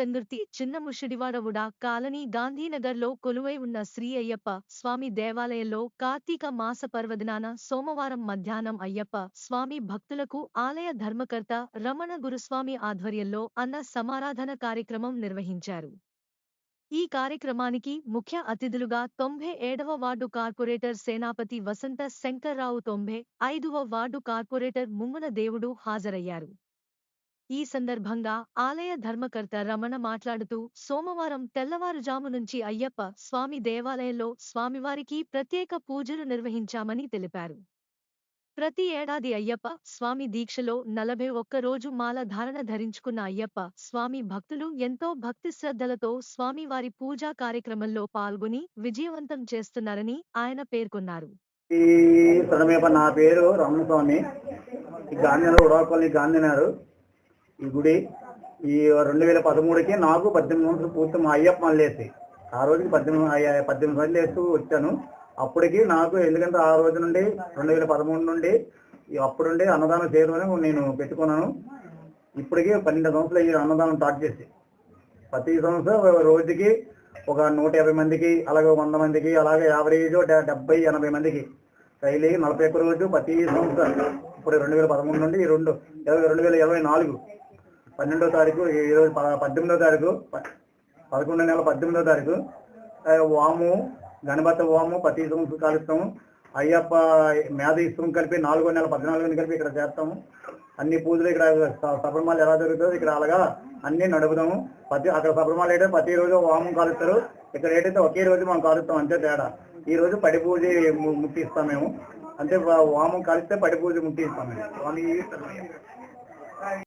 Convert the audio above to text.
పెందుర్తి చిన్న ముషిడివాడ కాలనీ గాంధీనగర్లో కొలువై ఉన్న శ్రీ అయ్యప్ప స్వామి దేవాలయంలో కార్తీక మాస పర్వదినాన సోమవారం మధ్యాహ్నం అయ్యప్ప స్వామి భక్తులకు ఆలయ ధర్మకర్త రమణ గురుస్వామి ఆధ్వర్యంలో అన్న సమారాధన కార్యక్రమం నిర్వహించారు. ఈ కార్యక్రమానికి ముఖ్య అతిథులుగా 97వ వార్డు కార్పొరేటర్ సేనాపతి వసంత శంకర్రావు, 95వ వార్డు కార్పొరేటర్ ముమ్మన దేవుడు హాజరయ్యారు. ఈ సందర్భంగా ఆలయ ధర్మకర్త రమణ మాట్లాడుతూ, సోమవారం తెల్లవారుజాము నుంచి అయ్యప్ప స్వామి దేవాలయంలో స్వామివారికి ప్రత్యేక పూజలు నిర్వహించామని తెలిపారు. ప్రతి ఏడాది అయ్యప్ప స్వామి దీక్షలో 41 రోజు మాల ధారణ ధరించుకున్న అయ్యప్ప స్వామి భక్తులు ఎంతో భక్తి శ్రద్ధలతో స్వామివారి పూజా కార్యక్రమంలో పాల్గొని విజయవంతం చేస్తున్నారని ఆయన పేర్కొన్నారు. నా పేరు రమణస్వామి. గాంధీనగర్ ఉడవపల్లి గాంధీనగర్ ఈ గుడి ఈ 2013కి నాకు 18 సంవత్సరాలు పూర్తి. మా అయ్యప్ప మళ్ళేసి ఆ రోజుకి 18 సార్లు వేస్తూ వచ్చాను. అప్పటికి నాకు ఎందుకంటే ఆ రోజు నుండి 2013 నుండి అప్పుడుండి అన్నదానం చేయడం నేను పెట్టుకున్నాను. ఇప్పటికీ 12 సంవత్సరాలు ఈ అన్నదానం స్టార్ట్ చేసి ప్రతి సంవత్సరం రోజుకి ఒక 150 మందికి, అలాగే 100 మందికి, అలాగే యావరేజ్ 70-80 మందికి డైలీ 41 రోజు ప్రతి సంవత్సరం. ఇప్పుడు 2013 నుండి 2024 12వ తారీఖు, ఈరోజు 18వ తారీఖు 11వ నెల 18వ తారీఖు వాము గణపతి వాము ప్రతి సంవత్సరం కాలుస్తాము. అయ్యప్ప మేధ ఇష్టం కలిపి 4వ నెల 14ని కలిపి ఇక్కడ చేస్తాము. అన్ని పూజలు ఇక్కడ సబరిమాల ఎలా జరుగుతుందో ఇక్కడ అలాగా అన్ని నడుపుతాము. అక్కడ సబరిమాల అయితే ప్రతిరోజు వామం కాలుస్తారు, ఇక్కడ ఏంటంటే ఒకే రోజు మనం కాలుస్తాం, అంతే తేడా. ఈ రోజు పడి పూజ ముట్టిస్తాం మేము, అంటే వామం కాలిస్తే పడి పూజ ముట్టిస్తాం మేము.